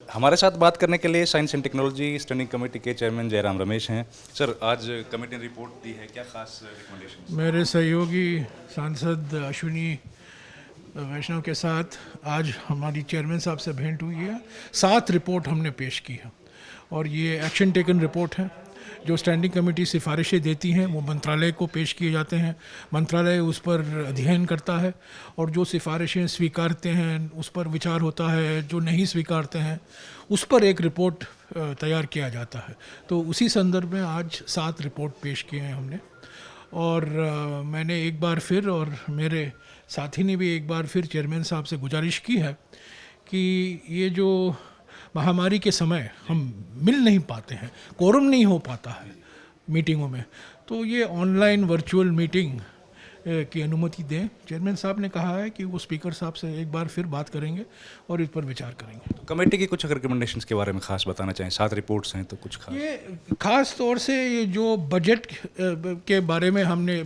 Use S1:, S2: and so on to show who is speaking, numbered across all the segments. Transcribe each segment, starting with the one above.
S1: हमारे साथ बात करने के लिए science and technology standing committee के चेयरमैन जयराम रमेश हैं। सर, आज कमेटी ने रिपोर्ट दी है, क्या खास रिकमेंडेशन?
S2: मेरे सहयोगी सांसद अश्विनी वैष्णव के साथ आज हमारी चेयरमैन साहब से भेंट हुई है। 7 रिपोर्ट हमने पेश की है और ये एक्शन टेकन रिपोर्ट है। जो स्टैंडिंग कमेटी सिफारिशें देती हैं वो मंत्रालय को पेश किए जाते हैं, मंत्रालय उस पर अध्ययन करता है और जो सिफारिशें स्वीकारते हैं उस पर विचार होता है, जो नहीं स्वीकारते हैं उस पर एक रिपोर्ट तैयार किया जाता है। तो उसी संदर्भ में आज 7 रिपोर्ट पेश किए हैं हमने और मैंने एक बार फिर और मेरे साथी ने भी एक बार फिर चेयरमैन साहब से गुजारिश की है कि ये जो महामारी के समय हम मिल नहीं पाते हैं, कोरम नहीं हो पाता है मीटिंगों में, तो ये ऑनलाइन वर्चुअल मीटिंग की अनुमति दें। चेयरमैन साहब ने कहा है कि वो स्पीकर साहब से एक बार फिर बात करेंगे और इस पर विचार करेंगे।
S1: तो कमेटी की कुछ अगर रिकमेंडेशंस के बारे में खास बताना चाहें, 7 रिपोर्ट्स हैं तो कुछ खास।
S2: ये खास तौर से ये जो बजट के बारे में हमने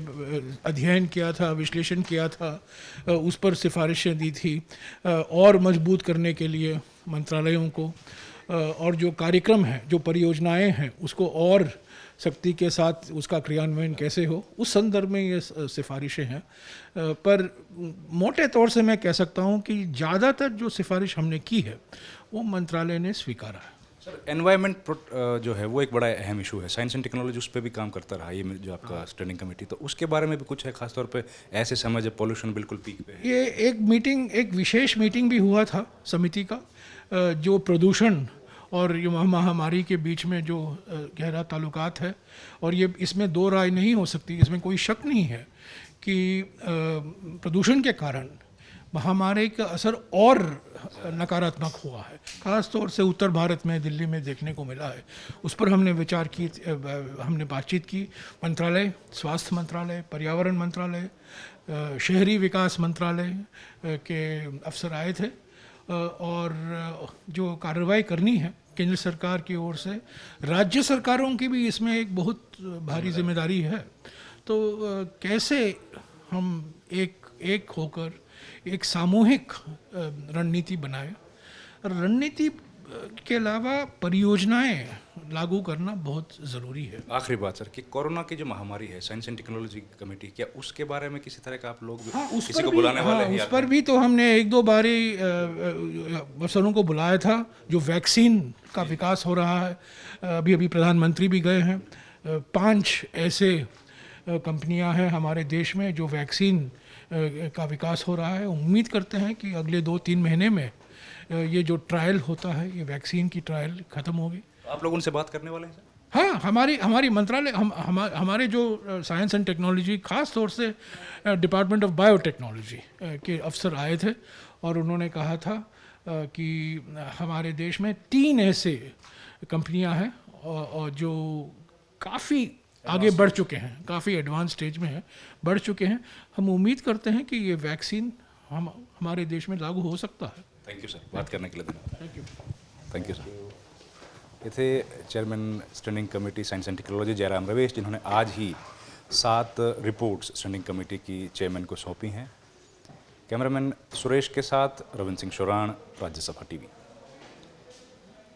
S2: अध्ययन किया था, विश्लेषण किया था, उस पर सिफारिशें दी थी और मजबूत करने के लिए मंत्रालयों को, और जो कार्यक्रम है, जो परियोजनाएं हैं, उसको और शक्ति के साथ उसका क्रियान्वयन कैसे हो, उस संदर्भ में ये सिफारिशें हैं। पर मोटे तौर से मैं कह सकता हूँ कि ज़्यादातर जो सिफारिश हमने की है वो मंत्रालय ने स्वीकारा है।
S1: सर, एनवायरनमेंट जो है वो एक बड़ा अहम इशू है। साइंस एंड टेक्नोलॉजी उस पर भी काम करता रहा ये जो आपका स्टैंडिंग कमेटी, तो उसके बारे में भी कुछ है खासतौर पे ऐसे समय जब पॉल्यूशन बिल्कुल पीक पे है?
S2: ये एक विशेष मीटिंग भी हुआ था समिति का, जो प्रदूषण और ये महामारी के बीच में जो गहरा ताल्लुकात है, और ये इसमें दो राय नहीं हो सकती, इसमें कोई शक नहीं है कि प्रदूषण के कारण महामारी का असर और नकारात्मक हुआ है। ख़ास तौर से उत्तर भारत में, दिल्ली में देखने को मिला है। उस पर हमने विचार की, हमने बातचीत की। मंत्रालय, स्वास्थ्य मंत्रालय, पर्यावरण मंत्रालय, शहरी विकास मंत्रालय के अफसर आए थे और जो कार्रवाई करनी है केंद्र सरकार की ओर से, राज्य सरकारों की भी इसमें एक बहुत भारी जिम्मेदारी है। तो कैसे हम एक होकर एक सामूहिक रणनीति बनाए। रणनीति के अलावा परियोजनाएं लागू करना बहुत ज़रूरी है।
S1: आखिरी बात सर, कि कोरोना की जो महामारी है, साइंस एंड टेक्नोलॉजी कमेटी, क्या उसके बारे में किसी तरह का आप लोग किसी को बुलाने वाले हैं?
S2: उस पर भी तो हमने 1-2 बारी अफसरों को बुलाया था। जो वैक्सीन का विकास हो रहा है, अभी प्रधानमंत्री भी गए हैं। 5 ऐसे कंपनियां हैं हमारे देश में जो वैक्सीन का विकास हो रहा है। उम्मीद करते हैं कि अगले 2-3 महीने में ये जो ट्रायल होता है, ये वैक्सीन की ट्रायल ख़त्म होगी।
S1: आप लोग उनसे बात करने वाले हैं सर?
S2: हाँ, हमारी मंत्रालय, हमारे जो साइंस एंड टेक्नोलॉजी, ख़ास तौर से डिपार्टमेंट ऑफ बायोटेक्नोलॉजी के अफसर आए थे और उन्होंने कहा था कि हमारे देश में 3 ऐसे कंपनियां हैं और जो काफ़ी आगे बढ़ चुके हैं, काफ़ी एडवांस स्टेज में हैं, बढ़ चुके हैं। हम उम्मीद करते हैं कि ये वैक्सीन हमारे देश में लागू हो सकता है।
S1: थैंक यू सर, बात करने के लिए धन्यवाद।
S2: Thank you
S1: sir. ये थे chairman standing committee science and technology Jairam Ramesh, जिन्होंने आज ही 7 रिपोर्ट्स स्टैंडिंग कमेटी की चेयरमैन को सौंपी हैं। कैमरामैन सुरेश के साथ रविंद्र सिंह शोराण, राज्यसभा टीवी।